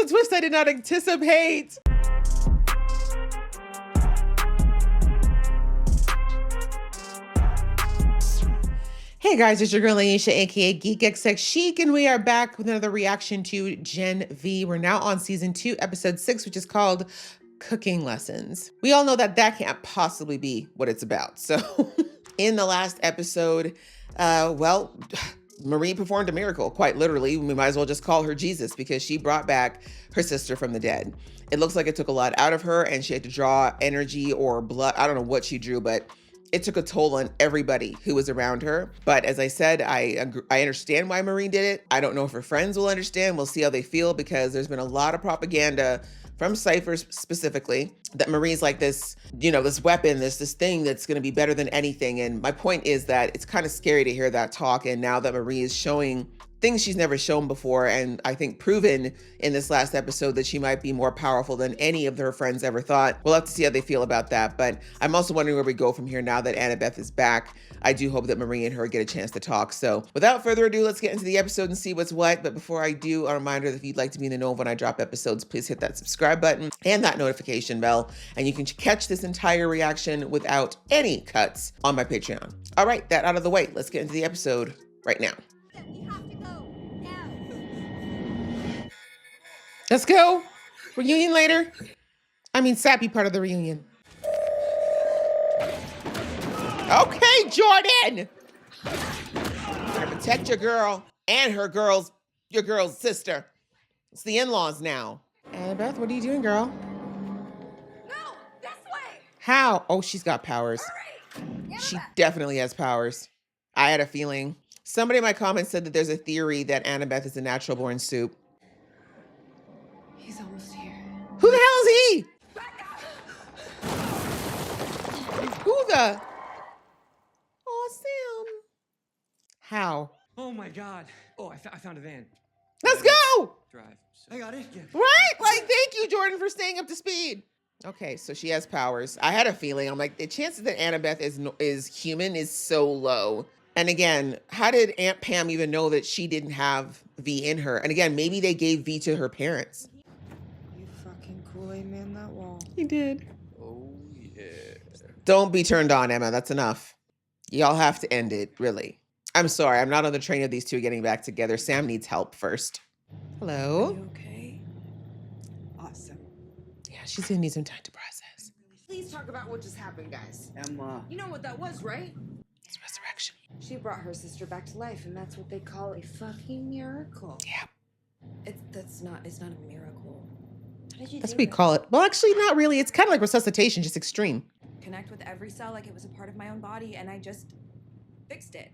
a twist I did not anticipate. Hey guys, it's your girl Aisha, aka GeekXX Chic, and we are back with another reaction to Gen V. We're now on season 2, episode 6, which is called Cooking Lessons. We all know that that can't possibly be what it's about. So in the last episode, Marie performed a miracle, quite literally. We might as well just call her Jesus because she brought back her sister from the dead. It looks like it took a lot out of her and she had to draw energy or blood. I don't know what she drew, but it took a toll on everybody who was around her. But as I said, I understand why Marie did it. I don't know if her friends will understand. We'll see how they feel because there's been a lot of propaganda from Cypher specifically that Marie's like this, this weapon, this thing that's going to be better than anything. And my point is that it's kind of scary to hear that talk. And now that Marie is showing things she's never shown before, and I think proven in this last episode that she might be more powerful than any of her friends ever thought. We'll have to see how they feel about that. But I'm also wondering where we go from here now that Annabeth is back. I do hope that Marie and her get a chance to talk. So without further ado, let's get into the episode and see what's what. But before I do, a reminder that if you'd like to be in the know of when I drop episodes, please hit that subscribe button and that notification bell. And you can catch this entire reaction without any cuts on my Patreon. All right, that out of the way. Let's get into the episode right now. Let's go. Reunion later. I mean, sappy part of the reunion. Okay, Jordan. Gotta protect your girl and your girl's sister. It's the in-laws now. Annabeth, what are you doing, girl? No, this way. How? Oh, she's got powers. Hurry. She definitely has powers. I had a feeling. Somebody in my comments said that there's a theory that Annabeth is a natural born soup. He's almost here. Who the hell is he? Back up. Who the? Oh, Sam. How? Oh my God. Oh, I found a van. Let's go. Drive. I got it. Yeah. Right? Like, thank you, Jordan, for staying up to speed. Okay, so she has powers. I had a feeling. I'm like, the chances that Annabeth is human is so low. And again, how did Aunt Pam even know that she didn't have V in her? And again, maybe they gave V to her parents. You fucking Kool-Aid man that wall. He did. Oh yeah. Don't be turned on, Emma. That's enough. Y'all have to end it, really. I'm sorry. I'm not on the train of these two getting back together. Sam needs help first. Hello? Are you okay? Awesome. Yeah, she's gonna need some time to process. Please talk about what just happened, guys. Emma. You know what that was, right? It's resurrection. She brought her sister back to life, and that's what they call a fucking miracle. Yeah. It's not a miracle. How did you That's do what we it? call it. Well, actually, not really. It's kind of like resuscitation, just extreme. Connect with every cell like it was a part of my own body, and I just fixed it.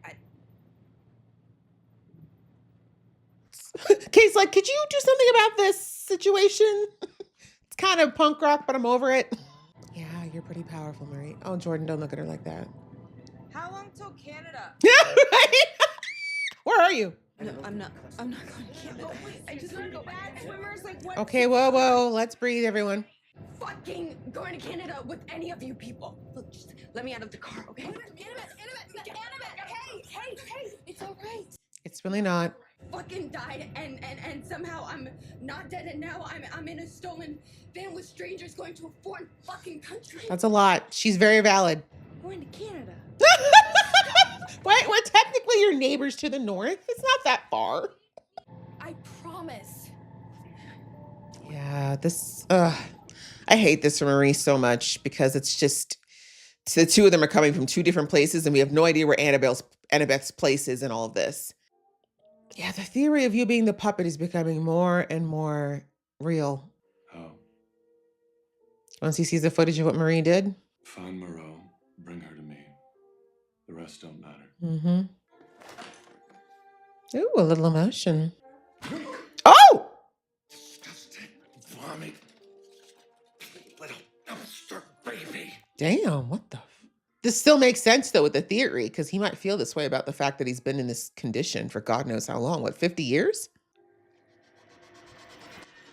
Kate's like, could you do something about this situation? It's kind of punk rock, but I'm over it. Yeah, you're pretty powerful, Marie. Oh, Jordan, don't look at her like that. How long till Canada? Yeah, right? Where are you? No, I'm not going to Canada. I just want to go back. Swimmers, like what? Okay, whoa. Let's breathe, everyone. Fucking going to Canada with any of you people. Look, just let me out of the car, okay? Annabeth, hey, it's all right. It's really not. Fucking died, and somehow I'm not dead, and now I'm in a stolen van with strangers going to a foreign fucking country. That's a lot. She's very valid. Going to Canada. Wait, we're technically your neighbors to the north. It's not that far. I promise. Yeah, I hate this for Marie so much because it's just, the two of them are coming from two different places and we have no idea where Annabeth's place is in all of this. Yeah, the theory of you being the puppet is becoming more and more real. Oh, Once he sees the footage of what Marie did. find Moreau, bring her to me. The rest don't matter. Mm-hmm. Ooh, a little emotion. Oh! Disgusting. Vomit. Little dumpster baby. Damn, what the? This still makes sense though with the theory, because he might feel this way about the fact that he's been in this condition for God knows how long. What, 50 years?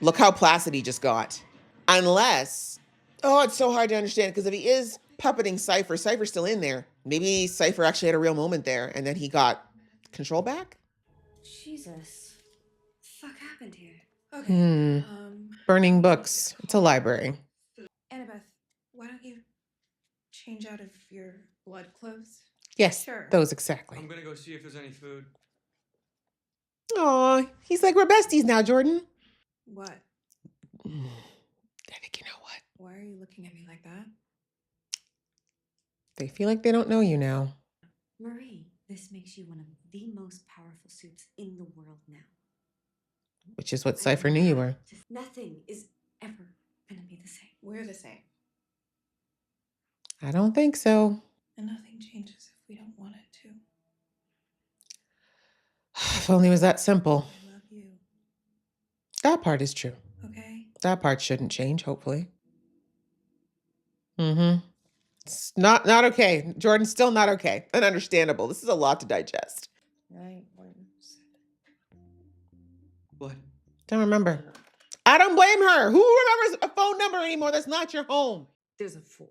Look how placid he just got. Unless, oh, it's so hard to understand because if he is puppeting Cypher, Cypher's still in there. Maybe Cypher actually had a real moment there and then he got control back. Jesus. What the fuck happened here? Okay. Burning books. It's a library. Annabeth, why don't you change out of your blood clothes? Yes, Sure. those exactly. I'm gonna go see if there's any food. Aw, he's like, we're besties now, Jordan. What? I think you know what? Why are you looking at me like that? They feel like they don't know you now. Marie, this makes you one of the most powerful suits in the world now. Which is what Cypher knew you were. Nothing is ever gonna be the same. We're the same. I don't think so. And nothing changes if we don't want it to. If only it was that simple. I love you. That part is true. Okay? That part shouldn't change, hopefully. It's not okay. Jordan's still not okay. And understandable. This is a lot to digest. 917. What? Don't remember. I don't blame her. Who remembers a phone number anymore that's not your home? There's a 4.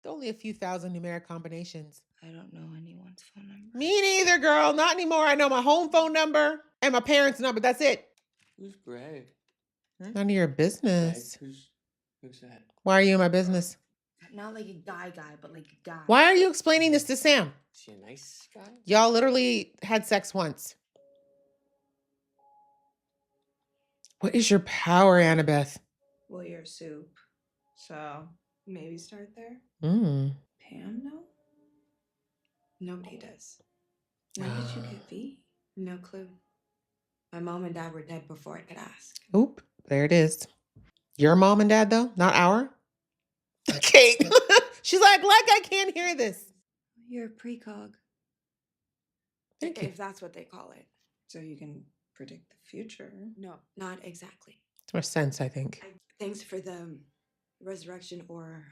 Only a few thousand numeric combinations. I don't know anyone's phone number. Me neither, girl. Not anymore. I know my home phone number and my parents' number. That's it. Who's Greg? None of your business. Who's that? Why are you in my business? Not like a guy, but like a guy. Why are you explaining this to Sam? Is he a nice guy? Y'all literally had sex once. What is your power, Annabeth? Well, you're a soup. So maybe start there. Pam, no? Nobody does. When did you get V? No clue. My mom and dad were dead before I could ask. Oop, there it is. Your mom and dad, though? Not our? Kate. She's like I can't hear this. You're a precog. Thank you. If that's what they call it. So you can predict the future. No, not exactly. It's more sense, I think. Thanks for the resurrection or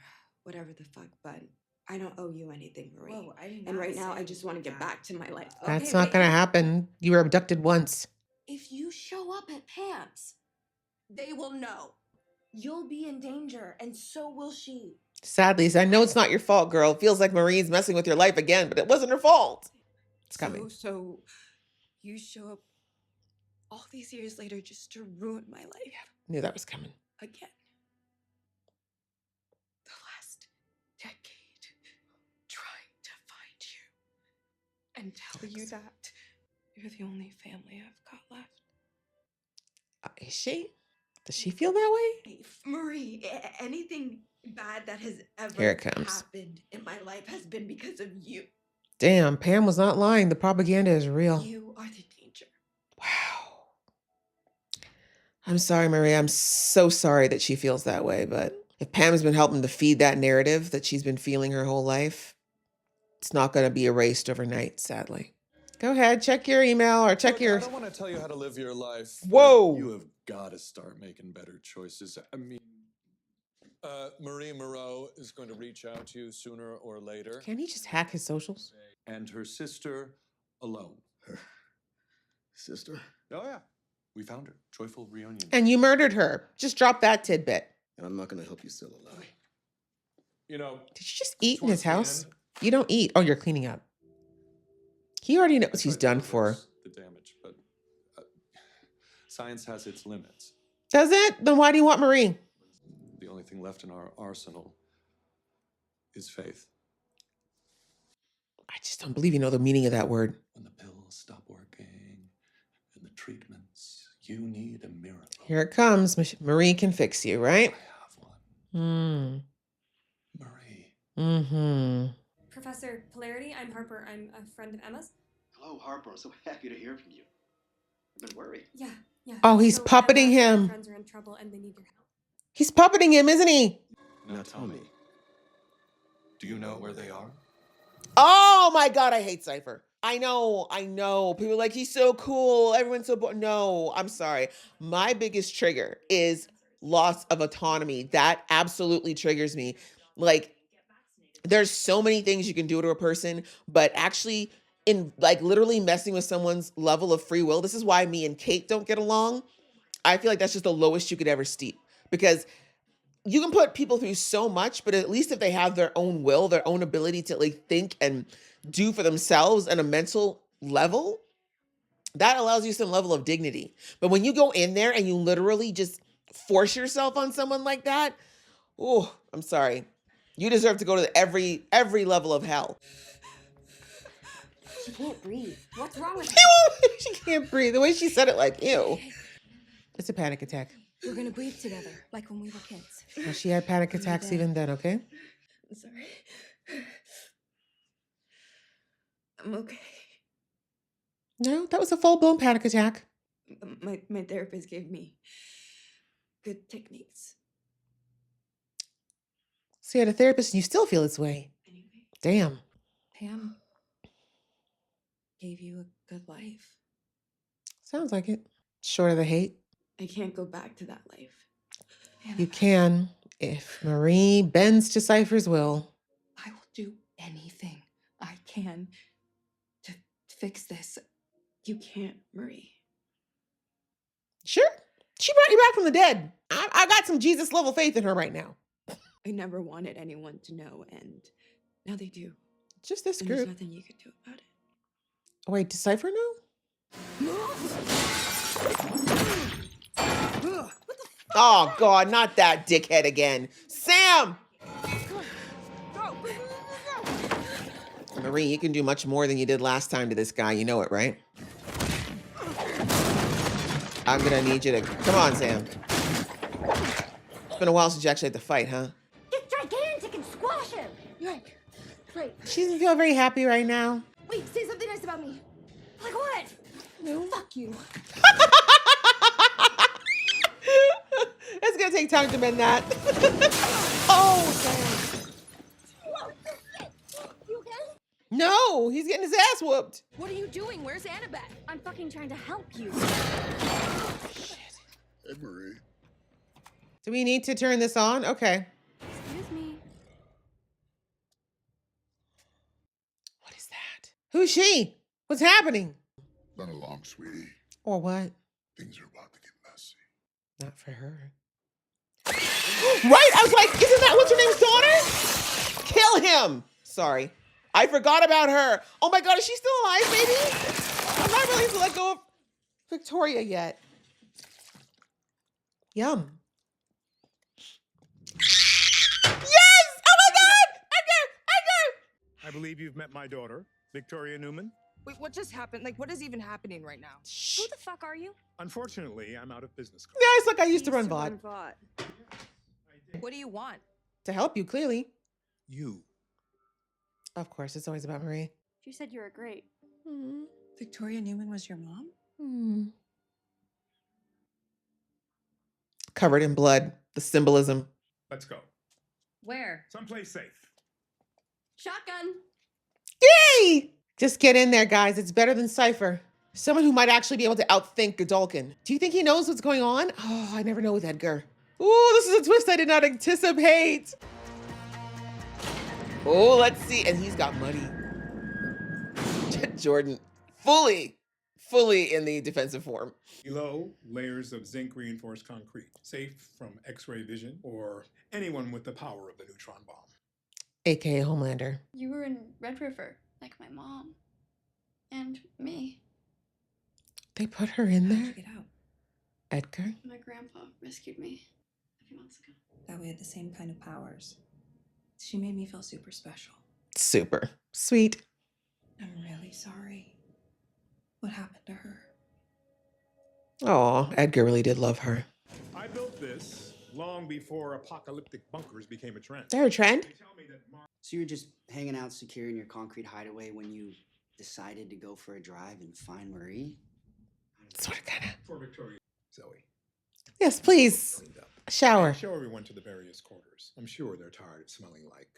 whatever the fuck, but I don't owe you anything, Marie. Whoa, and right now, I just want to get back to my life. That's not going to happen. You were abducted once. If you show up at Pam's, They will know. you'll be in danger, and so will she. Sadly, I know it's not your fault, girl. It feels like Marie's messing with your life again, but it wasn't her fault. It's coming. So you show up all these years later just to ruin my life Knew that was coming. again. The last decade trying to find you and tell you that you're the only family I've got left. Is she? Does she feel that way? Marie, anything bad that has ever Here it comes. happened in my life has been because of you. Damn, Pam was not lying. The propaganda is real. You are the danger. Wow. I'm sorry, Marie. I'm so sorry that she feels that way. But if Pam has been helping to feed that narrative that she's been feeling her whole life, it's not going to be erased overnight, sadly. Go ahead, check your email or check Look, your... I don't want to tell you how to live your life. but Whoa. You have got to start making better choices. I mean, Marie Moreau is going to reach out to you sooner or later. Can he just hack his socials? And her sister alone. Her sister? Oh, yeah. We found her. Joyful reunion. And you murdered her. Just drop that tidbit. And I'm not going to help you sell a lie. You know, Did you just eat in his towards the house? end, You don't eat. Oh, you're cleaning up. He already I knows he's tried to done for. reverse the damage, but science has its limits. Does it? Then why do you want Marie? The only thing left in our arsenal is faith. I just don't believe you know the meaning of that word. When the pills stop working and the treatments, you need a miracle. Here it comes. Marie can fix you, I right? have one. Marie. Mm-hmm. Professor Polarity, I'm Harper. I'm a friend of Emma's. Hello, Harper. I'm so happy to hear from you. I've been worried. Yeah. Oh, he's So puppeting Emma and her him. friends are in trouble and they need your help. He's puppeting him, isn't he? Now tell me, do you know where they are? Oh my God, I hate Cypher. I know. People are like, he's so cool. Everyone's so no, I'm sorry. My biggest trigger is loss of autonomy. That absolutely triggers me. Like, there's so many things you can do to a person, but actually in like literally messing with someone's level of free will. This is why me and Kate don't get along. I feel like that's just the lowest you could ever steep, because you can put people through so much, but at least if they have their own will, their own ability to like think and do for themselves on a mental level, That allows you some level of dignity. But when you go in there and you literally just force yourself on someone like that, oh, I'm sorry. You deserve to go to every level of hell. She can't breathe. What's wrong with her? She can't breathe. The way she said it, like, ew. It's a panic attack. We're gonna breathe together, like when we were kids. Well, she had panic attacks even then, okay? I'm sorry. I'm okay. No, that was a full-blown panic attack. My therapist gave me good techniques. So you had a therapist and you still feel this way. Anyway, Damn. Pam gave you a good life. Sounds like it. Short of the hate. I can't go back to that life. You can if Marie bends to Cypher's will. I will do anything I can to fix this. You can't, Marie. Sure. She brought you back from the dead. I got some Jesus level faith in her right now. I never wanted anyone to know, and now they do. Just this And there's group. nothing you can do about it. Wait, does Cypher know? Oh, God, not that dickhead again. Sam! Marie, you can do much more than you did last time to this guy. You know it, right? I'm gonna need you to... Come on, Sam. It's been a while since you actually had to fight, huh? Get gigantic and squash him! Right. She doesn't feel very happy right now. Wait, say something nice about me. Like what? No. Fuck you. It's gonna take time to mend that. Oh, Sam. You okay? No, he's getting his ass whooped. What are you doing? Where's Annabeth? I'm fucking trying to help you. Hey, Marie. Do we need to turn this on? Okay. Excuse me. What is that? Who's she? What's happening? Run along, sweetie. Or what? Things are about to get messy. Not for her. Right? I was like, isn't that what's her name's daughter? Kill him. Sorry. I forgot about her. Oh my God, is she still alive, baby? I'm not ready to let go of Victoria yet. Yum. Yes! Oh my God! Edgar! I believe you've met my daughter, Victoria Newman. Wait, what just happened? Like, what is even happening right now? Shh. Who the fuck are you? Unfortunately, I'm out of business. Yeah, it's like I used to run VOD. What do you want? To help you, clearly. You. Of course, it's always about Marie. You said you were great. Victoria Newman was your mom? Covered in blood, the symbolism. Let's go. Where? Someplace safe. Shotgun. Yay! Just get in there, guys. It's better than Cypher. Someone who might actually be able to outthink Godolkin. Do you think he knows what's going on? Oh, I never know with Edgar. Ooh, this is a twist I did not anticipate. Oh, let's see. And he's got money. Jordan, fully in the defensive form. Below, layers of zinc reinforced concrete, safe from X-ray vision or anyone with the power of the neutron bomb. AKA Homelander. You were in Red River, like my mom. And me. They put her in How'd you there? get out? Edgar? My grandpa rescued me a few months ago. That we had the same kind of powers. She made me feel super special. Super. Sweet. I'm really sorry. What happened to her? Oh, Edgar really did love her. I built this long before apocalyptic bunkers became a trend. They're a trend? They tell me that So you were just hanging out secure in your concrete hideaway when you decided to go for a drive and find Marie? Sort of, kind of. for Victoria, Zoe. Yes, please. Cleaned up. Shower. Show everyone to the various quarters. I'm sure they're tired of smelling like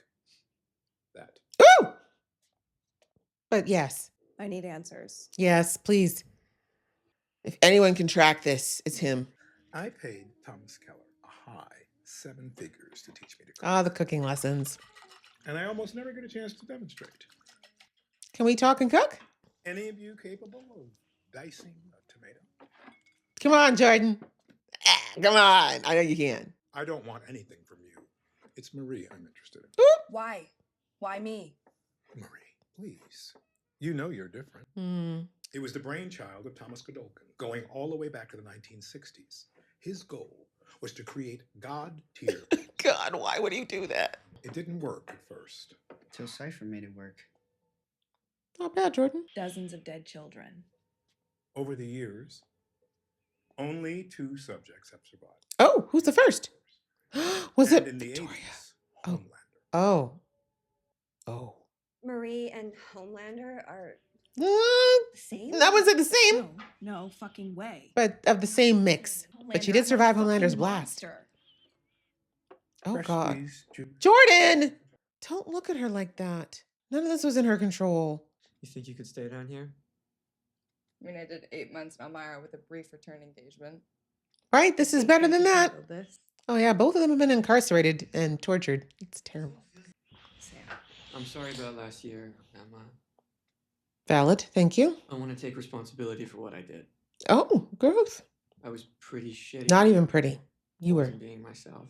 that. Ooh! But yes. I need answers. Yes, please. If anyone can track this, it's him. I paid Thomas Keller a high 7 figures to teach me to cook. Ah, the cooking lessons. And I almost never get a chance to demonstrate. Can we talk and cook? Any of you capable of dicing a tomato? Come on, Jordan. Come on. I know you can. I don't want anything from you. It's Marie I'm interested in. Boop. Why? Why me? Marie, please. You know you're different. It was the brainchild of Thomas Godolkin, going all the way back to the 1960s. His goal was to create God-tier. God, why would he do that? It didn't work at first. Till Cypher made it work. Not bad, Jordan. Dozens of dead children. Over the years, only 2 subjects have survived. Oh, who's the first? Was And it in the Victoria? 80s, Homelander. Oh. Oh. Marie and Homelander are Uh, the same? I would say the same, No fucking way. but of the same mix. But she did survive Homelander's Fucking blast. monster. Oh, Fresh God. squeezed Jordan! Don't look at her like that. None of this was in her control. You think you could stay down here? I mean, I did 8 months in Elmira with a brief return engagement. Right? This is better than that. Handled this. Oh, yeah. Both of them have been incarcerated and tortured. It's terrible. Sam. I'm sorry about last year, Emma. Valid. Thank you. I want to take responsibility for what I did. Oh, growth. I was pretty shitty. Not even pretty. You I were. wasn't being myself.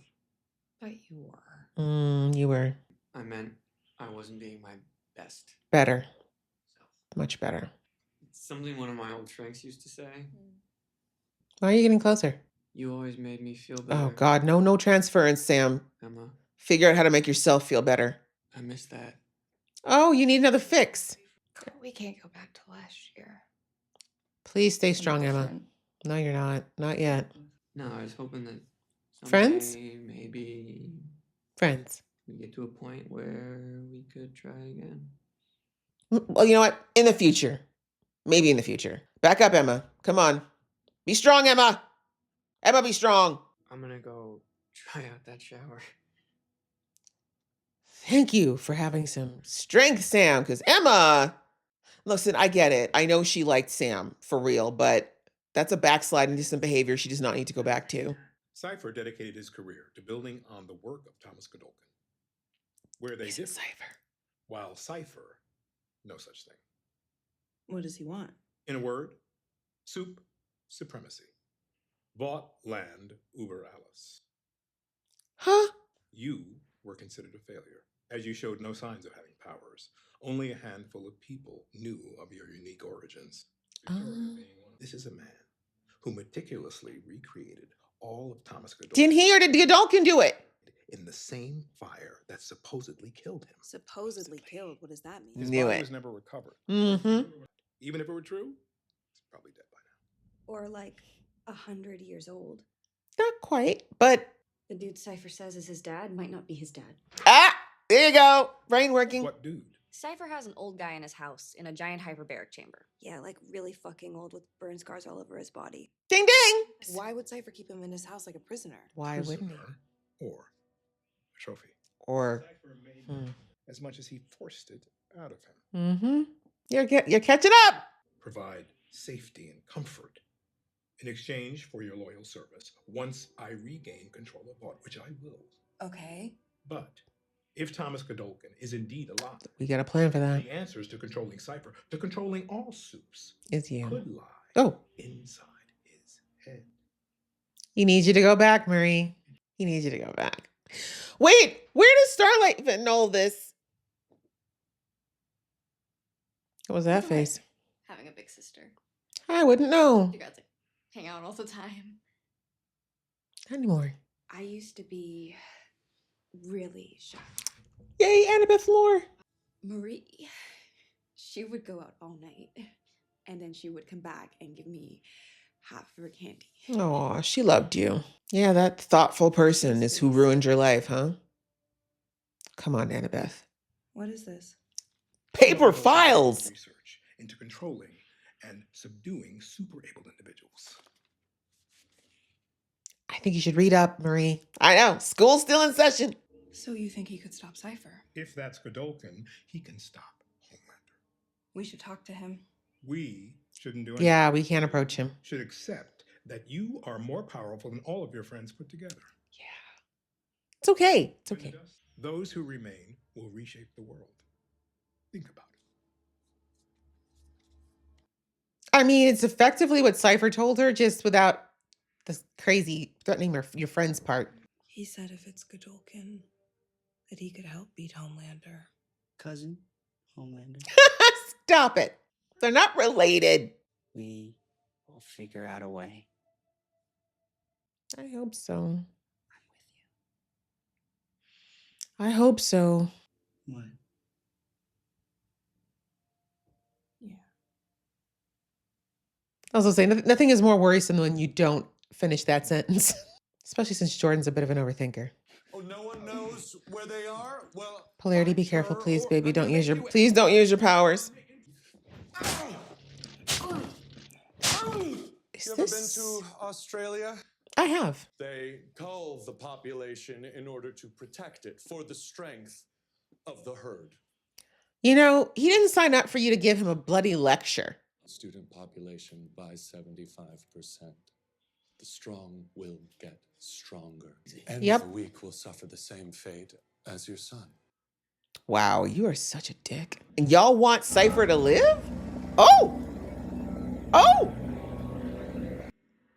But you were. You were I meant I wasn't being my best better. self. Much better. It's something one of my old shrinks used to say. Why are you getting closer? You always made me feel better. Oh, God. No transference, Sam. Emma, Figure out how to make yourself feel better. I miss that. Oh, you need another fix. We can't go back to last year. Please stay strong, Emma. 100%. No, you're not. Not yet. No, I was hoping that Friends? someday maybe Friends. we get to a point where we could try again. Well, you know what? In the future. Maybe in the future. Back up, Emma. Come on. Be strong, Emma. Emma, be strong. I'm gonna go try out that shower. Thank you for having some strength, Sam, because Emma, listen, I get it. I know she liked Sam for real, but that's a backslide into some behavior she does not need to go back to. Cypher dedicated his career to building on the work of Thomas Godolkin. Where they He's a differ, Cypher. while Cypher, no such thing. What does he want? In a word, soup supremacy. Bought land uber alles. Huh? You were considered a failure, as you showed no signs of having powers. Only a handful of people knew of your unique origins. Victoria being one. This is a man who meticulously recreated all of Thomas Godolkin. Didn't he or did Godolkin do it? In the same fire that supposedly killed him. Supposedly killed. What does that mean? His Knew body it. was never recovered. Mm-hmm. Even if it were true, he's probably dead by now. Or like 100 years old. Not quite, but The dude Cypher says is his dad might not be his dad. there you go. Brain working. What dude? Cypher has an old guy in his house in a giant hyperbaric chamber. Yeah, like really fucking old with burn scars all over his body. Ding ding. Why would Cypher keep him in his house like a prisoner? Why wouldn't he? Prisoner or a trophy. Or Cypher made as much as he forced it out of him. mm-hmm. You're catching up. Provide safety and comfort in exchange for your loyal service once I regain control of Vought, which I will. Okay. But if Thomas Godolkin is indeed alive, We got a plan for that. the answers to controlling Cypher, to controlling all soups, Is you. could lie Oh, inside his head. he needs you to go back, Marie. He needs you to go back. Wait, where does Starlight fit in all this? What was that By the way, face? Having a big sister. I wouldn't know. You guys like hang out all the time. Not anymore. I used to be really shy. Yay, Annabeth Lore. Marie, she would go out all night and then she would come back and give me half of her candy. Aw, she loved you. Yeah, that thoughtful person is who ruined your life, huh? Come on, Annabeth. What is this? Paper files. Research into controlling and subduing super-able individuals. I think you should read up, Marie. I know, school's still in session. So you think he could stop Cypher? If that's Godolkin, he can stop Homelander. We should talk to him. We shouldn't do anything. Yeah, we can't approach him. Should accept that you are more powerful than all of your friends put together. It's okay. It's When the okay. dust- Those who remain will reshape the world. Think about it. I mean, it's effectively what Cypher told her, just without the crazy threatening your friend's part. He said if it's Godolkin, that he could help beat Homelander. Cousin Homelander. Stop it. They're not related. We will figure out a way. I hope so. I hope so. What? Yeah. I was gonna say, nothing is more worrisome than when you don't finish that sentence, especially since Jordan's a bit of an overthinker. Oh, no one knows where they are? Well, Polarity, find be careful, her, please, or baby. I'm gonna Don't use make your, you- please don't use your powers. Is You ever been this? to Australia? I have. They cull the population in order to protect it for the strength of the herd. You know, he didn't sign up for you to give him a bloody lecture. Student population by 75%. The strong will get stronger. And Yep. the weak will suffer the same fate as your son. Wow, you are such a dick. And y'all want Cypher to live? Oh! Oh!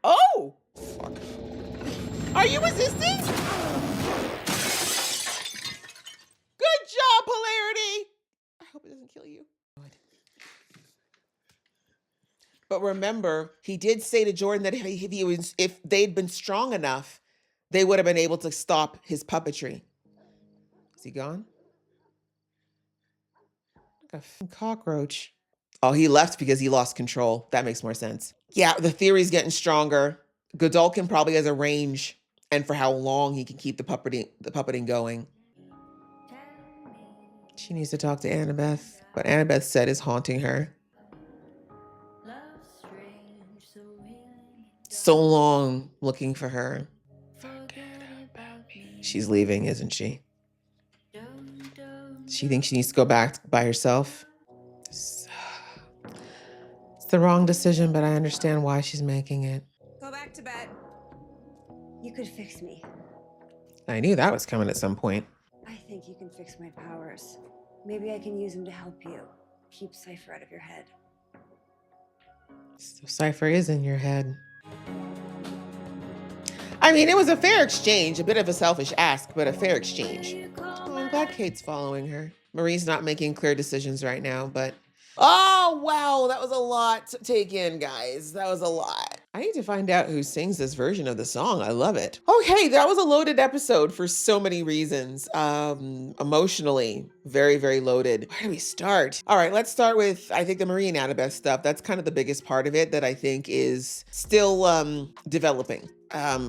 Oh! Fuck. Are you resisting? Good job, Polarity! I hope it doesn't kill you. But remember, he did say to Jordan that if they'd been strong enough, they would have been able to stop his puppetry. Is he gone? Like a cockroach. Oh, he left because he lost control. That makes more sense. Yeah, the theory's getting stronger. Godolkin probably has a range and for how long he can keep the puppeting going. She needs to talk to Annabeth, but Annabeth said is haunting her. So long looking for her. She's leaving, isn't she? She thinks she needs to go back by herself. It's the wrong decision, but I understand why she's making it. Go back to bed. You could fix me. I knew that was coming at some point. I think you can fix my powers. Maybe I can use them to help you. Keep Cypher out of your head. So Cypher is in your head. I mean, it was a fair exchange, a bit of a selfish ask, but a fair exchange. Oh, I'm glad Kate's following her. Marie's not making clear decisions right now, but... Oh, wow, that was a lot to take in, guys. That was a lot. I need to find out who sings this version of the song. I love it. Okay, that was a loaded episode for so many reasons. Emotionally, very, very loaded. Where do we start? All right, let's start with, I think, the Marie and Annabeth stuff. That's kind of the biggest part of it that I think is still developing.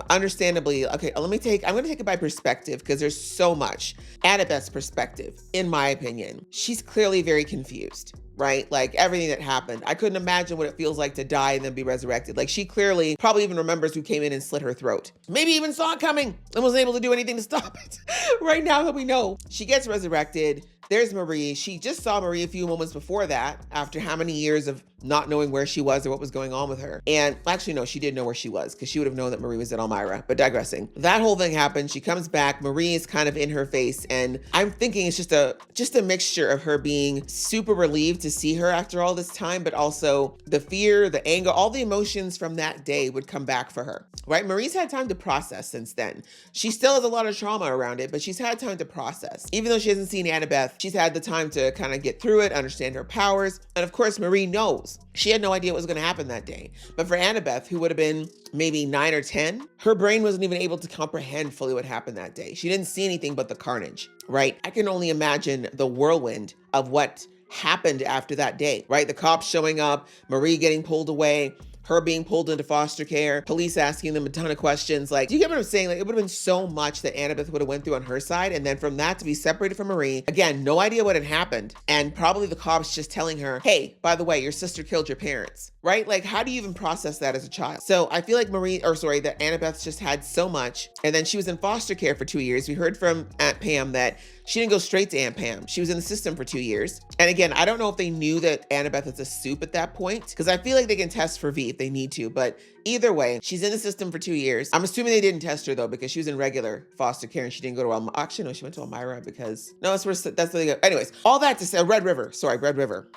Understandably, okay, I'm gonna take it by perspective because there's so much. Annabeth's perspective, in my opinion, she's clearly very confused, right? Like everything that happened. I couldn't imagine what it feels like to die and then be resurrected. Like she clearly probably even remembers who came in and slit her throat. Maybe even saw it coming and wasn't able to do anything to stop it. Right now that we know, she gets resurrected. There's Marie. She just saw Marie a few moments before that, after how many years of not knowing where she was or what was going on with her. And actually, no, she did know where she was because she would have known that Marie was at Elmira, but digressing. That whole thing happened. She comes back. Marie is kind of in her face. And I'm thinking it's just a mixture of her being super relieved to see her after all this time, but also the fear, the anger, all the emotions from that day would come back for her, right? Marie's had time to process since then. She still has a lot of trauma around it, but she's had time to process. Even though she hasn't seen Annabeth, she's had the time to kind of get through it, understand her powers. And of course, Marie knows. She had no idea what was going to happen that day. But for Annabeth, who would have been maybe 9 or 10, her brain wasn't even able to comprehend fully what happened that day. She didn't see anything but the carnage, right? I can only imagine the whirlwind of what happened after that day, right? The cops showing up, Marie getting pulled away, her being pulled into foster care, police asking them a ton of questions. Like, do you get what I'm saying? Like, it would have been so much that Annabeth would have went through on her side. And then from that to be separated from Marie, again, no idea what had happened. And probably the cops just telling her, hey, by the way, your sister killed your parents, right? Like, how do you even process that as a child? So I feel like that Annabeth just had so much. And then she was in foster care for 2 years. We heard from Aunt Pam that she didn't go straight to Aunt Pam. She was in the system for 2 years. And again, I don't know if they knew that Annabeth is a soup at that point, because I feel like they can test for V if they need to. But either way, she's in the system for 2 years. I'm assuming they didn't test her though, because she was in regular foster care and she didn't go to Elmira. Actually, no, she went to Elmira because, no, that's where they go. Anyways, all that to say, Red River.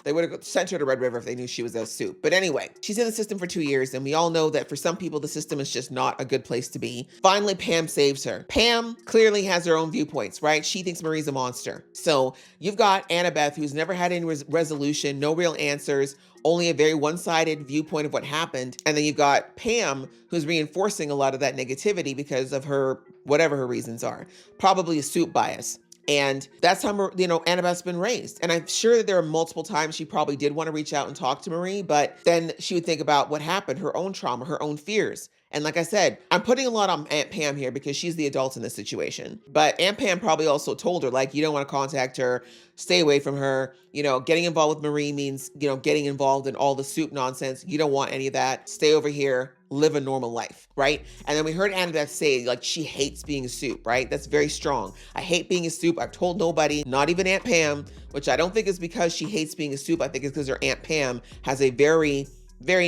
They would have sent her to Red River if they knew she was a soup. But anyway, she's in the system for 2 years. And we all know that for some people, the system is just not a good place to be. Finally, Pam saves her. Pam clearly has her own viewpoints, right? She thinks Marie's a monster. So you've got Annabeth, who's never had any resolution, no real answers, only a very one-sided viewpoint of what happened. And then you've got Pam, who's reinforcing a lot of that negativity because of her, whatever her reasons are, probably a soup bias. And that's how, Annabeth's been raised. And I'm sure that there are multiple times she probably did want to reach out and talk to Marie, but then she would think about what happened, her own trauma, her own fears. And like I said, I'm putting a lot on Aunt Pam here because she's the adult in this situation. But Aunt Pam probably also told her, like, you don't want to contact her, stay away from her. Getting involved with Marie means, getting involved in all the soup nonsense. You don't want any of that. Stay over here, live a normal life, right? And then we heard Annabeth say, like, she hates being a soup, right? That's very strong. I hate being a soup. I've told nobody, not even Aunt Pam, which I don't think is because she hates being a soup. I think it's because her Aunt Pam has a very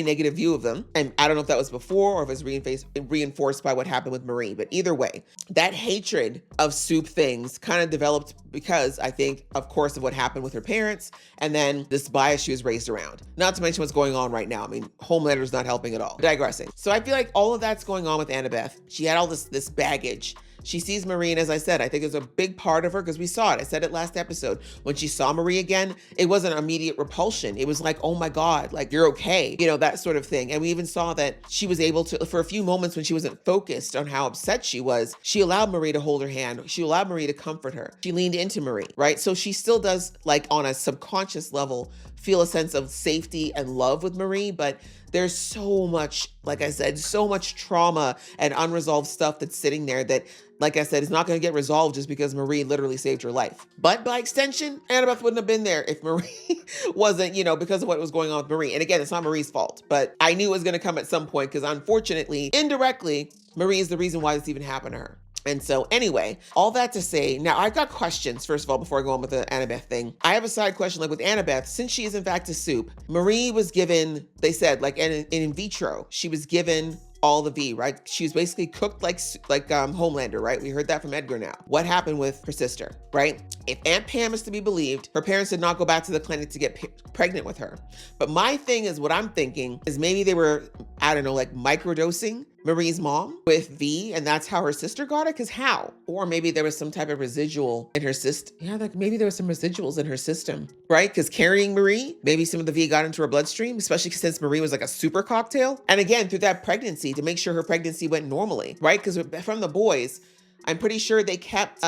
negative view of them. And I don't know if that was before or if it's reinforced by what happened with Marie. But either way, that hatred of soup things kind of developed because I think, of course, of what happened with her parents and then this bias she was raised around. Not to mention what's going on right now. I mean, Homelander's not helping at all. Digressing. So I feel like all of that's going on with Annabeth. She had all this baggage. She sees Marie, and as I said, I think it's a big part of her because we saw it. I said it last episode. When she saw Marie again, it wasn't immediate repulsion. It was like, oh my God, like, you're okay, that sort of thing. And we even saw that she was able to, for a few moments when she wasn't focused on how upset she was, she allowed Marie to hold her hand. She allowed Marie to comfort her. She leaned into Marie, right? So she still does, like, on a subconscious level, feel a sense of safety and love with Marie, but there's so much, like I said, so much trauma and unresolved stuff that's sitting there that, like I said, is not going to get resolved just because Marie literally saved her life. But by extension, Annabeth wouldn't have been there if Marie wasn't, because of what was going on with Marie. And again, it's not Marie's fault, but I knew it was going to come at some point because unfortunately, indirectly, Marie is the reason why this even happened to her. And so anyway, all that to say, now I've got questions, first of all, before I go on with the Annabeth thing. I have a side question, like with Annabeth, since she is in fact a soup, Marie was given, they said, like in vitro, she was given all the V, right? She was basically cooked like Homelander, right? We heard that from Edgar now. What happened with her sister, right? If Aunt Pam is to be believed, her parents did not go back to the clinic to get pregnant with her. But my thing is, what I'm thinking is maybe they were, I don't know, like microdosing Marie's mom with V, and that's how her sister got it, because how? Or maybe there was some type of residual in her system. Yeah, like maybe there was some residuals in her system, right? Because carrying Marie, maybe some of the V got into her bloodstream, especially since Marie was like a super cocktail. And again, through that pregnancy, to make sure her pregnancy went normally, right? Because from the boys, I'm pretty sure they kept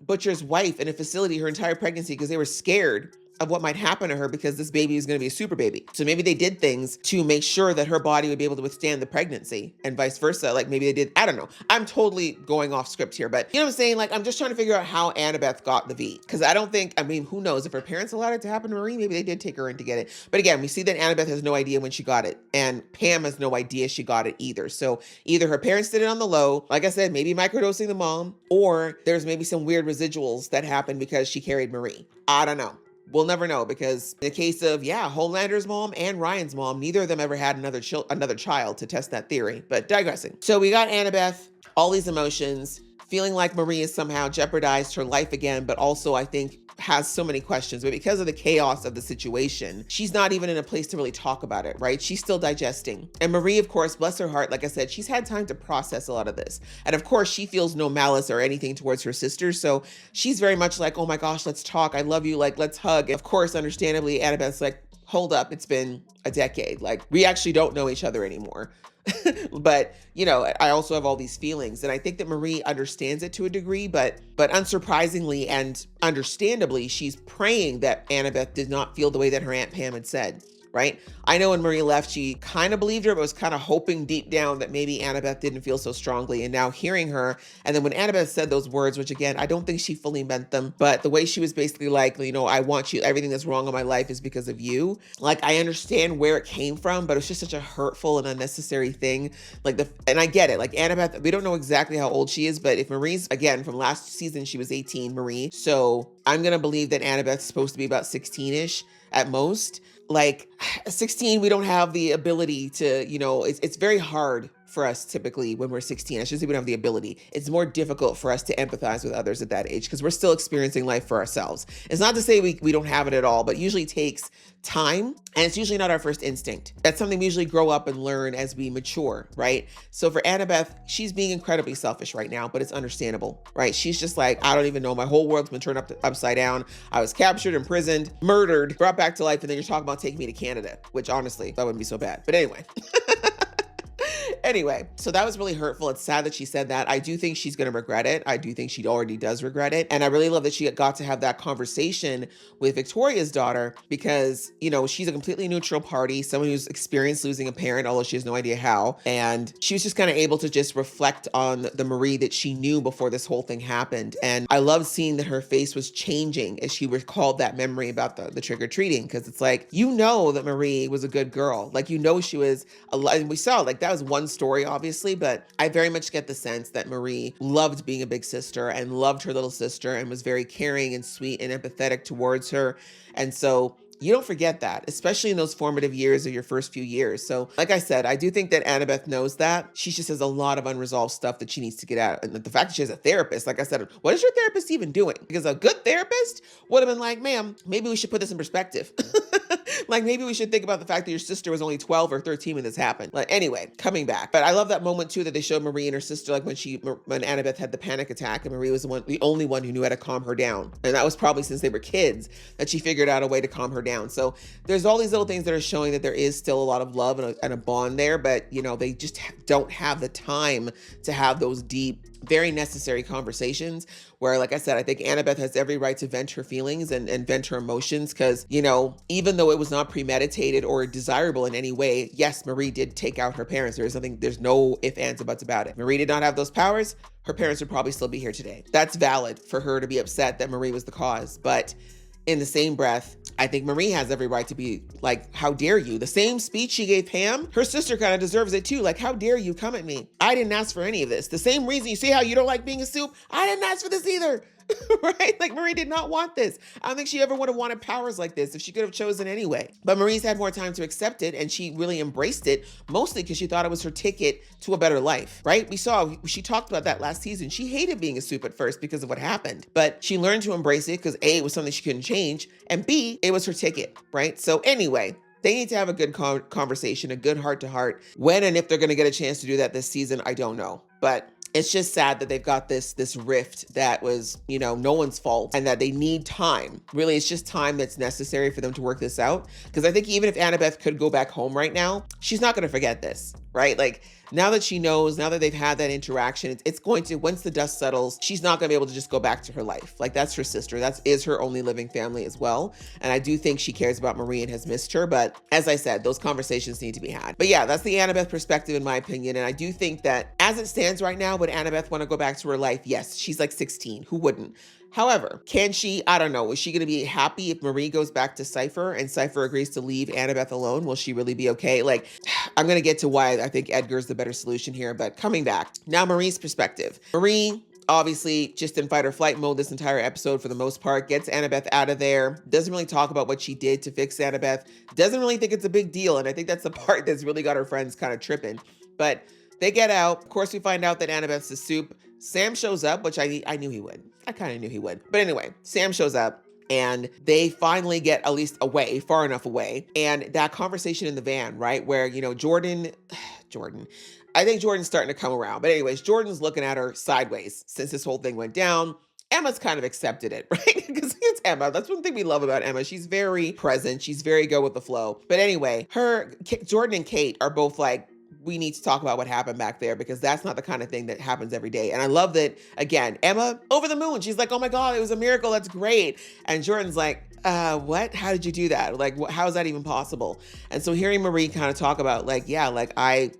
Butcher's wife in a facility her entire pregnancy because they were scared of what might happen to her because this baby is going to be a super baby. So maybe they did things to make sure that her body would be able to withstand the pregnancy and vice versa. Like maybe they did, I don't know. I'm totally going off script here, but you know what I'm saying? Like, I'm just trying to figure out how Annabeth got the V. Because I don't think, who knows? If her parents allowed it to happen to Marie, maybe they did take her in to get it. But again, we see that Annabeth has no idea when she got it. And Pam has no idea she got it either. So either her parents did it on the low, like I said, maybe microdosing the mom, or there's maybe some weird residuals that happened because she carried Marie. I don't know. We'll never know because in the case of, Homelander's mom and Ryan's mom, neither of them ever had another child to test that theory, but digressing. So we got Annabeth, all these emotions, feeling like Marie has somehow jeopardized her life again, but also I think has so many questions, but because of the chaos of the situation, she's not even in a place to really talk about it, right? She's still digesting. And Marie, of course, bless her heart, like I said, she's had time to process a lot of this. And of course, she feels no malice or anything towards her sister. So she's very much like, oh my gosh, let's talk. I love you. Like, let's hug. And of course, understandably, Annabeth's like, hold up, it's been a decade. Like, we actually don't know each other anymore. But, I also have all these feelings. And I think that Marie understands it to a degree, but unsurprisingly and understandably, she's praying that Annabeth did not feel the way that her Aunt Pam had said. Right? I know when Marie left, she kind of believed her, but was kind of hoping deep down that maybe Annabeth didn't feel so strongly. And now hearing her, and then when Annabeth said those words, which again, I don't think she fully meant them, but the way she was basically like, I want you, everything that's wrong in my life is because of you. Like, I understand where it came from, but it's just such a hurtful and unnecessary thing. And I get it. Like Annabeth, we don't know exactly how old she is, but if Marie's, again, from last season, she was 18, Marie. So I'm going to believe that Annabeth's supposed to be about 16-ish at most. Like 16, we don't have the ability to, it's very hard for us typically when we're 16. I shouldn't say we don't have the ability. It's more difficult for us to empathize with others at that age because we're still experiencing life for ourselves. It's not to say we don't have it at all, but it usually takes time, and it's usually not our first instinct. That's something we usually grow up and learn as we mature, right? So for Annabeth, she's being incredibly selfish right now, but it's understandable, right? She's just like, I don't even know. My whole world's been turned upside down. I was captured, imprisoned, murdered, brought back to life, and then you're talking about taking me to Canada, which honestly, that wouldn't be so bad. But anyway. Anyway, so that was really hurtful. It's sad that she said that. I do think she's going to regret it. I do think she already does regret it. And I really love that she got to have that conversation with Victoria's daughter because, you know, she's a completely neutral party, someone who's experienced losing a parent, although she has no idea how. And she was just kind of able to just reflect on the Marie that she knew before this whole thing happened. And I love seeing that her face was changing as she recalled that memory about the trick-or-treating, because it's like, you know that Marie was a good girl. Like, you know, she was and we saw, like, that was one story, obviously, but I very much get the sense that Marie loved being a big sister and loved her little sister and was very caring and sweet and empathetic towards her. And so you don't forget that, especially in those formative years of your first few years. So like I said, I do think that Annabeth knows that. She just has a lot of unresolved stuff that she needs to get out. And the fact that she has a therapist, like I said, what is your therapist even doing? Because a good therapist would have been like, ma'am, maybe we should put this in perspective. Like, maybe we should think about the fact that your sister was only 12 or 13 when this happened. Like, anyway, coming back. But I love that moment too that they showed Marie and her sister, like when Annabeth had the panic attack and Marie was the only one who knew how to calm her down. And that was probably since they were kids that she figured out a way to calm her down. So there's all these little things that are showing that there is still a lot of love and a bond there, but you know, they just don't have the time to have those deep, very necessary conversations where, like I said, I think Annabeth has every right to vent her feelings and vent her emotions because, you know, even though it was not premeditated or desirable in any way, yes, Marie did take out her parents. There's no ifs, ands, or buts about it. Marie did not have those powers. Her parents would probably still be here today. That's valid for her to be upset that Marie was the cause. But in the same breath, I think Marie has every right to be like, how dare you? The same speech she gave Pam, her sister kind of deserves it too. Like, how dare you come at me? I didn't ask for any of this. The same reason you see how you don't like being a soup? I didn't ask for this either. Right? Like, Marie did not want this. I don't think she ever would have wanted powers like this if she could have chosen anyway. But Marie's had more time to accept it, and she really embraced it, mostly because she thought it was her ticket to a better life, right? She talked about that last season. She hated being a soup at first because of what happened, but she learned to embrace it because A, it was something she couldn't change, and B, it was her ticket, right? So anyway, they need to have a good conversation, a good heart-to-heart. When and if they're going to get a chance to do that this season, I don't know. But it's just sad that they've got this rift that was, you know, no one's fault, and that they need time. Really, it's just time that's necessary for them to work this out. Because I think even if Annabeth could go back home right now, she's not going to forget this, right? Like, now that she knows, now that they've had that interaction, it's going to, once the dust settles, she's not going to be able to just go back to her life. Like, that's her sister. That is her only living family as well. And I do think she cares about Marie and has missed her. But as I said, those conversations need to be had. But yeah, that's the Annabeth perspective in my opinion. And I do think that as it stands right now, would Annabeth want to go back to her life? Yes, she's like 16. Who wouldn't? However, can she? I don't know. Is she going to be happy if Marie goes back to Cypher and Cypher agrees to leave Annabeth alone? Will she really be okay? Like, I'm going to get to why I think Edgar is the better solution here, but coming back. Now, Marie's perspective. Marie, obviously, just in fight or flight mode this entire episode for the most part, gets Annabeth out of there, doesn't really talk about what she did to fix Annabeth, doesn't really think it's a big deal, and I think that's the part that's really got her friends kind of tripping. But they get out. Of course, we find out that Annabeth's a soup. Sam shows up, which I knew he would. I kind of knew he would. But anyway, Sam shows up and they finally get at least away, far enough away. And that conversation in the van, right? Where, you know, Jordan, I think Jordan's starting to come around. But anyways, Jordan's looking at her sideways since this whole thing went down. Emma's kind of accepted it, right? Because it's Emma. That's one thing we love about Emma. She's very present. She's very go with the flow. But anyway, Jordan and Kate are both like, we need to talk about what happened back there because that's not the kind of thing that happens every day. And I love that, again, Emma, over the moon. She's like, oh my God, it was a miracle. That's great. And Jordan's like, what? How did you do that? Like, how is that even possible? And so hearing Marie kind of talk about like, yeah, like I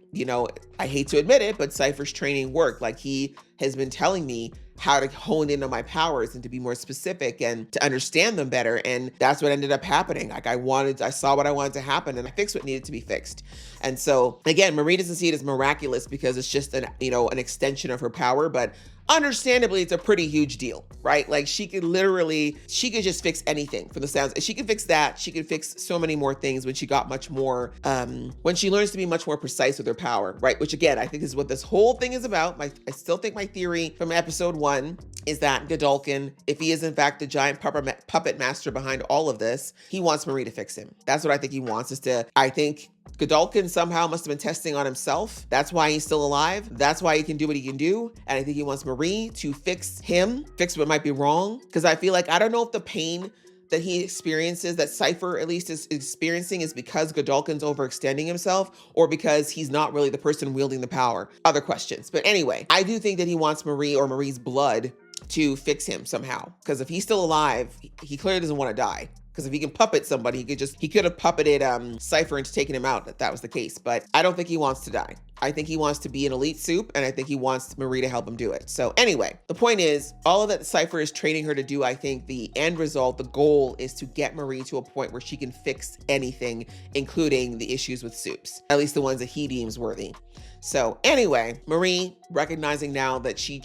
hate to admit it, but Cypher's training worked. Like, he has been telling me how to hone in on my powers and to be more specific and to understand them better. And that's what ended up happening. Like, I saw what I wanted to happen and I fixed what needed to be fixed. And so again, Marie doesn't see it as miraculous because it's just an extension of her power, but understandably, it's a pretty huge deal, right? Like she could just fix anything from the sounds. She could fix that. She could fix so many more things when she got much more, when she learns to be much more precise with her power, right? Which again, I think is what this whole thing is about. I still think my theory from episode 1 is that Godolkin, if he is in fact the giant puppet master behind all of this, he wants Marie to fix him. That's what I think he wants, I think Godolkin somehow must have been testing on himself. That's why he's still alive. That's why he can do what he can do. And I think he wants Marie to fix him, fix what might be wrong. Because I feel like, I don't know if the pain that he experiences, that Cypher at least is experiencing, is because Godolkin's overextending himself or because he's not really the person wielding the power. Other questions. But anyway, I do think that he wants Marie or Marie's blood to fix him somehow. Because if he's still alive, he clearly doesn't want to die. Because if he can puppet somebody, he could have puppeted Cypher into taking him out if that was the case. But I don't think he wants to die. I think he wants to be an elite soup, and I think he wants Marie to help him do it. So anyway, the point is, all of that Cypher is training her to do, I think the end result, the goal is to get Marie to a point where she can fix anything, including the issues with soups, at least the ones that he deems worthy. So anyway, Marie recognizing now that she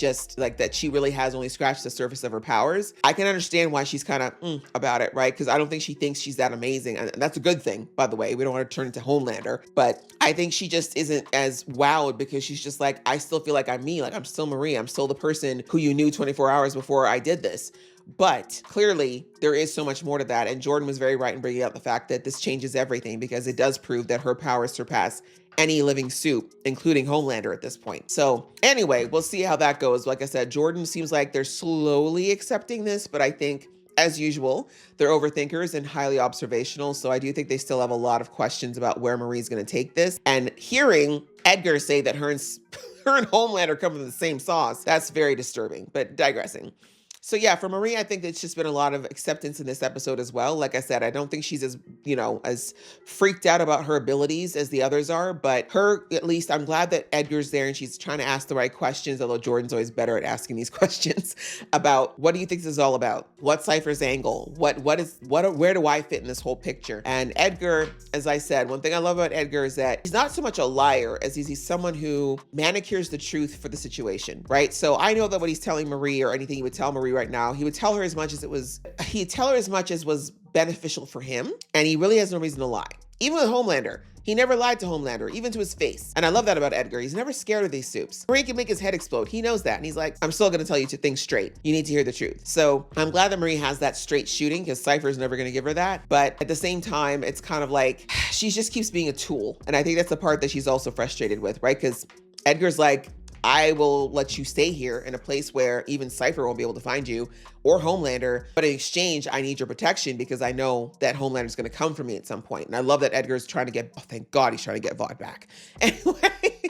really has only scratched the surface of her powers. I can understand why she's kind of about it, right? Because I don't think she thinks she's that amazing. And that's a good thing, by the way. We don't want to turn into Homelander. But I think she just isn't as wowed because she's just like, I still feel like I'm me. Like I'm still Marie. I'm still the person who you knew 24 hours before I did this. But clearly there is so much more to that. And Jordan was very right in bringing up the fact that this changes everything because it does prove that her powers surpass any living soup, including Homelander at this point. So anyway, we'll see how that goes. Like I said, Jordan seems like they're slowly accepting this, but I think as usual, they're overthinkers and highly observational. So I do think they still have a lot of questions about where Marie's going to take this. And hearing Edgar say that her and Homelander come from the same sauce, that's very disturbing, but digressing. So yeah, for Marie, I think it's just been a lot of acceptance in this episode as well. Like I said, I don't think she's as freaked out about her abilities as the others are, but her, at least I'm glad that Edgar's there and she's trying to ask the right questions, although Jordan's always better at asking these questions about what do you think this is all about? What's Cypher's angle? Where do I fit in this whole picture? And Edgar, as I said, one thing I love about Edgar is that he's not so much a liar as he's someone who manicures the truth for the situation, right? So I know that what he's telling Marie or anything he would tell Marie right now, he would tell her as much as was beneficial for him, and he really has no reason to lie. Even with Homelander, he never lied to Homelander, even to his face. And I love that about Edgar. He's never scared of these soups. Marie can make his head explode. He knows that. And he's like, I'm still going to tell you two things straight. You need to hear the truth. So I'm glad that Marie has that straight shooting because Cypher's never going to give her that. But at the same time, it's kind of like she just keeps being a tool. And I think that's the part that she's also frustrated with, right? Because Edgar's like, I will let you stay here in a place where even Cypher won't be able to find you or Homelander. But in exchange, I need your protection because I know that Homelander's going to come for me at some point. And I love that Edgar's trying to thank God he's trying to get Vought back. Anyway,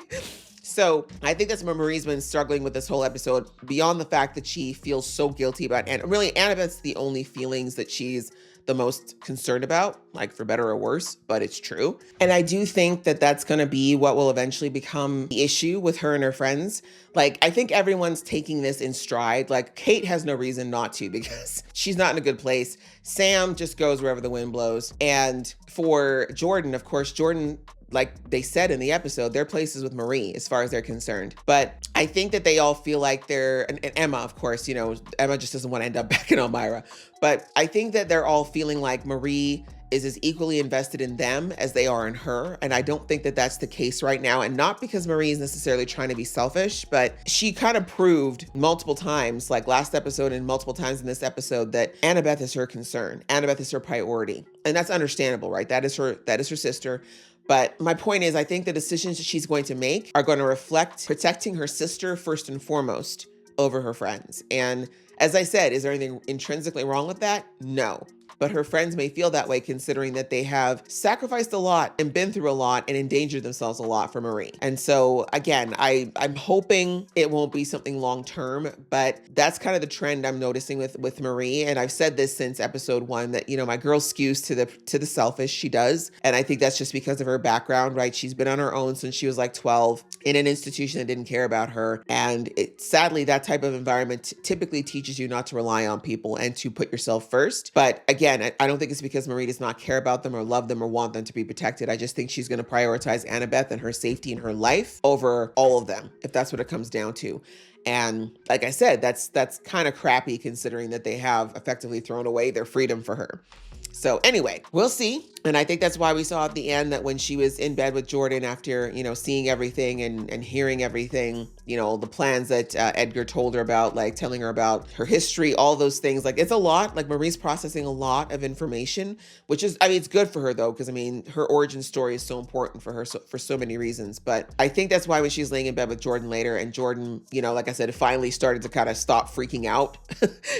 so I think that's where Marie's been struggling with this whole episode beyond the fact that she feels so guilty about, and really Annabeth's the only feelings that she's the most concerned about, like for better or worse, but it's true. And I do think that that's going to be what will eventually become the issue with her and her friends. Like, I think everyone's taking this in stride. Like, Kate has no reason not to because she's not in a good place. Sam just goes wherever the wind blows. And for Jordan, of course, Jordan, like they said in the episode, their place is with Marie as far as they're concerned. But I think that they all feel like and Emma, of course, Emma just doesn't want to end up back in Elmira. But I think that they're all feeling like Marie is as equally invested in them as they are in her. And I don't think that that's the case right now. And not because Marie is necessarily trying to be selfish, but she kind of proved multiple times, like last episode and multiple times in this episode, that Annabeth is her concern. Annabeth is her priority. And that's understandable, right? That is her sister. But my point is, I think the decisions that she's going to make are going to reflect protecting her sister first and foremost over her friends. And as I said, is there anything intrinsically wrong with that? No. But her friends may feel that way considering that they have sacrificed a lot and been through a lot and endangered themselves a lot for Marie. And so again, I'm hoping it won't be something long-term, but that's kind of the trend I'm noticing with Marie. And I've said this since episode 1 that, my girl skews to the selfish. She does. And I think that's just because of her background, right? She's been on her own since she was like 12 in an institution that didn't care about her. And sadly, that type of environment typically teaches you not to rely on people and to put yourself first. But again, I don't think it's because Marie does not care about them or love them or want them to be protected. I just think she's going to prioritize Annabeth and her safety and her life over all of them, if that's what it comes down to. And like I said, that's kind of crappy considering that they have effectively thrown away their freedom for her. So anyway, we'll see. And I think that's why we saw at the end that when she was in bed with Jordan after, seeing everything and hearing everything, the plans that Edgar told her about, like telling her about her history, all those things, like it's a lot, like Marie's processing a lot of information, which is, it's good for her though. Cause her origin story is so important for her for so many reasons. But I think that's why when she's laying in bed with Jordan later and Jordan, like I said, finally started to kind of stop freaking out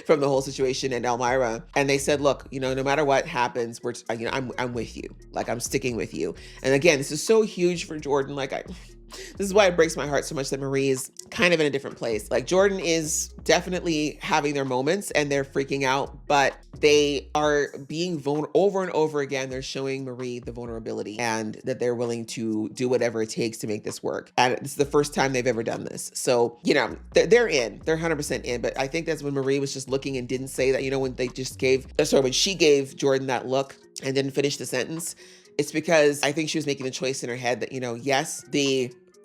from the whole situation and Elmira. And they said, look, no matter what happens, I'm with you. Like I'm sticking with you. And again, this is so huge for Jordan. This is why it breaks my heart so much that Marie is kind of in a different place. Like Jordan is definitely having their moments and they're freaking out, but they are being over and over again. They're showing Marie the vulnerability and that they're willing to do whatever it takes to make this work. And it's the first time they've ever done this. So, they're in, they're 100% in. But I think that's when Marie was just looking and didn't say that, when she gave Jordan that look and didn't finish the sentence, it's because I think she was making the choice in her head that, yes,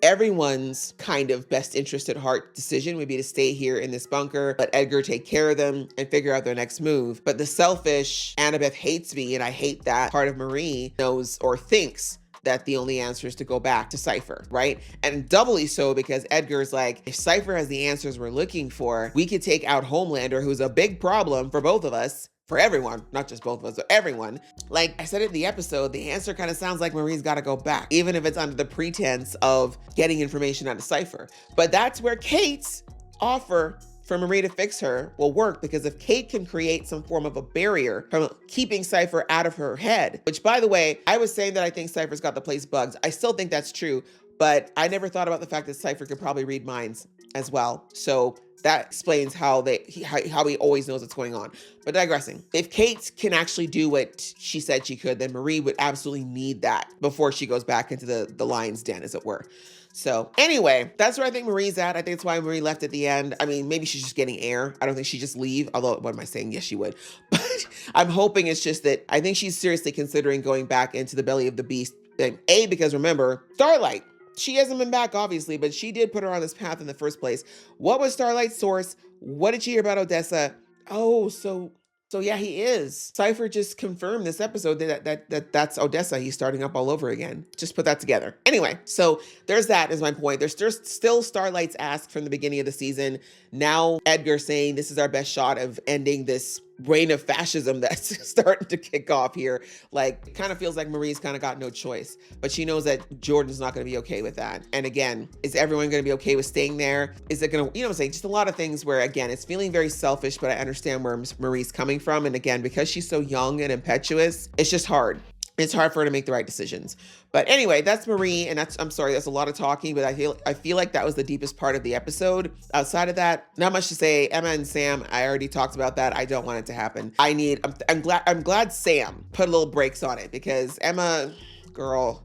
everyone's kind of best interest at heart decision would be to stay here in this bunker, let Edgar take care of them and figure out their next move. But the selfish Annabeth hates me, and I hate that part of Marie knows or thinks that the only answer is to go back to Cypher, right? And doubly so because Edgar's like, if Cypher has the answers we're looking for, we could take out Homelander, who's a big problem for both of us, for everyone, not just both of us, but everyone. Like I said in the episode, the answer kind of sounds like Marie's got to go back, even if it's under the pretense of getting information out of Cypher. But that's where Kate's offer for Marie to fix her will work, because if Kate can create some form of a barrier from keeping Cypher out of her head, which by the way, I was saying that I think Cypher's got the place bugged. I still think that's true, but I never thought about the fact that Cypher could probably read minds as well. So that explains how he always knows what's going on. But digressing, if Kate can actually do what she said she could, then Marie would absolutely need that before she goes back into the lion's den, as it were. So anyway, that's where I think Marie's at. I think it's why Marie left at the end. Maybe she's just getting air. I don't think she just leave. Although, what am I saying? Yes, she would. But I'm hoping it's just that I think she's seriously considering going back into the belly of the beast. Because remember, Starlight, she hasn't been back, obviously, but she did put her on this path in the first place. What was Starlight's source? What did she hear about Odessa? Oh, so yeah, he is. Cypher just confirmed this episode that's Odessa. He's starting up all over again. Just put that together. Anyway, so there's that is my point. There's still Starlight's ask from the beginning of the season. Now Edgar saying this is our best shot of ending this reign of fascism that's starting to kick off here. Like, kind of feels like Marie's kind of got no choice, but she knows that Jordan's not going to be okay with that. And again, is everyone going to be okay with staying there? Is it going to, I'm saying, just a lot of things where, again, it's feeling very selfish, but I understand where Marie's coming from. And again, because she's so young and impetuous, it's just hard. It's hard for her to make the right decisions. But anyway, that's Marie, and I'm sorry, that's a lot of talking, but I feel like that was the deepest part of the episode. Outside of that, not much to say. Emma and Sam, I already talked about that. I don't want it to happen. I'm glad Sam put a little brakes on it, because Emma, girl,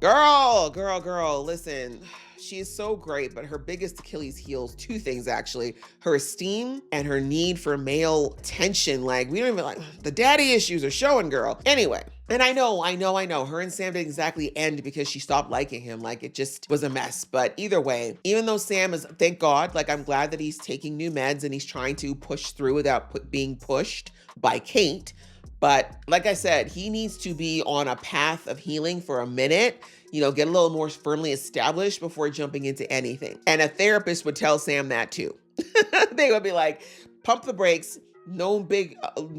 listen. She is so great, but her biggest Achilles heels, two things actually: her esteem and her need for male attention. Like, we don't even like the daddy issues are showing, girl. Anyway, and I know. Her and Sam didn't exactly end because she stopped liking him. Like, it just was a mess. But either way, even though Sam is, thank God, like, I'm glad that he's taking new meds and he's trying to push through without being pushed by Kate. But like I said, he needs to be on a path of healing for a minute, get a little more firmly established before jumping into anything. And a therapist would tell Sam that too. They would be like, pump the brakes. No big,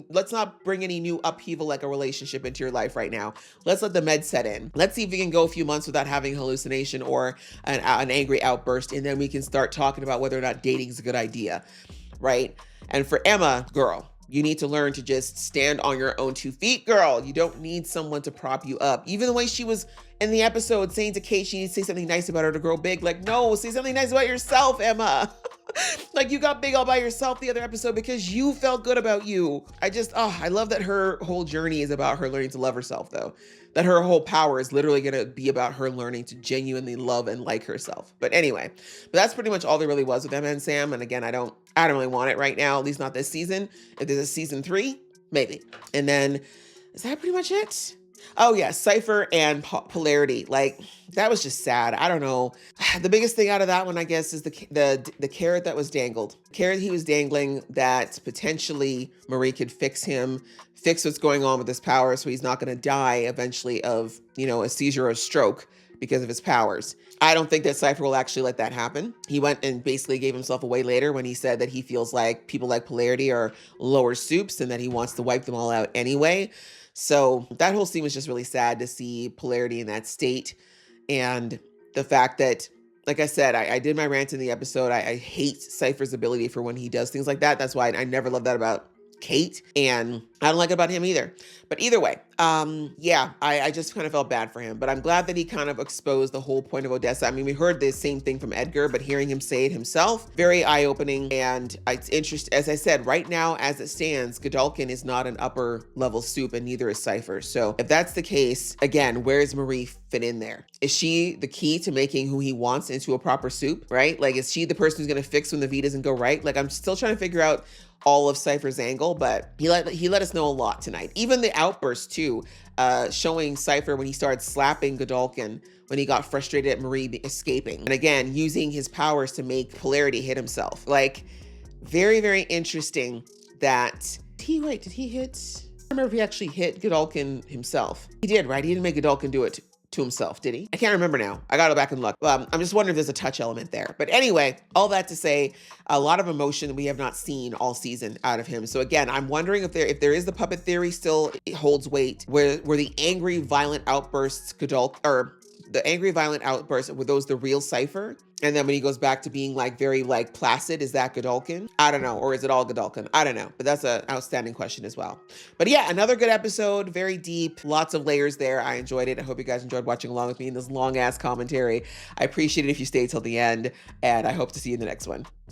let's not bring any new upheaval like a relationship into your life right now. Let's let the meds set in. Let's see if we can go a few months without having a hallucination or an angry outburst. And then we can start talking about whether or not dating is a good idea, right? And for Emma, girl, you need to learn to just stand on your own 2 feet, girl. You don't need someone to prop you up. Even the way she was in the episode saying to Kate she needs to say something nice about her to grow big. Like, no, say something nice about yourself, Emma. Like, you got big all by yourself the other episode because you felt good about you. I love that her whole journey is about her learning to love herself, though. That her whole power is literally going to be about her learning to genuinely love and like herself. But anyway, that's pretty much all there really was with Emma and Sam. And again, I don't really want it right now, at least not this season. If there's a season 3, maybe. And then, is that pretty much it? Oh yeah, Cypher and Polarity. Like that was just sad. I don't know. The biggest thing out of that one, I guess, is the carrot that was dangled. The carrot he was dangling that potentially Marie could fix him, fix what's going on with his power, so he's not going to die eventually of a seizure or a stroke because of his powers. I don't think that Cypher will actually let that happen. He went and basically gave himself away later when he said that he feels like people like Polarity are lower soups and that he wants to wipe them all out anyway. So that whole scene was just really sad to see Polarity in that state. And the fact that, like I said, I did my rant in the episode. I hate Cypher's ability for when he does things like that. That's why I never loved that about Kate, and I don't like it about him either. But either way, yeah, I just kind of felt bad for him. But I'm glad that he kind of exposed the whole point of Odessa. I mean, we heard the same thing from Edgar, but hearing him say it himself, very eye-opening. And it's interesting, as I said, right now, as it stands, Godolkin is not an upper level soup, and neither is Cypher. So if that's the case, again, where does Marie fit in there? Is she the key to making who he wants into a proper soup, right? Like, is she the person who's going to fix when the V doesn't go right? Like, I'm still trying to figure out all of Cypher's angle, but he let us know a lot tonight. Even the outburst too, showing Cypher when he started slapping Godolkin when he got frustrated at Marie escaping. And again, using his powers to make Polarity hit himself. Like, very, very interesting that did he hit? I don't remember if he actually hit Godolkin himself. He did, right? He didn't make Godolkin do it to himself, did he? I can't remember now. I gotta go back and look. I'm just wondering if there's a touch element there. But anyway, all that to say, a lot of emotion that we have not seen all season out of him. So again, I'm wondering if there is the puppet theory still holds weight, where the angry, violent outbursts were those the real Cypher? And then when he goes back to being like very like placid, is that Godolkin? I don't know. Or is it all Godolkin? I don't know. But that's an outstanding question as well. But yeah, another good episode, very deep, lots of layers there. I enjoyed it. I hope you guys enjoyed watching along with me in this long ass commentary. I appreciate it if you stayed till the end, and I hope to see you in the next one.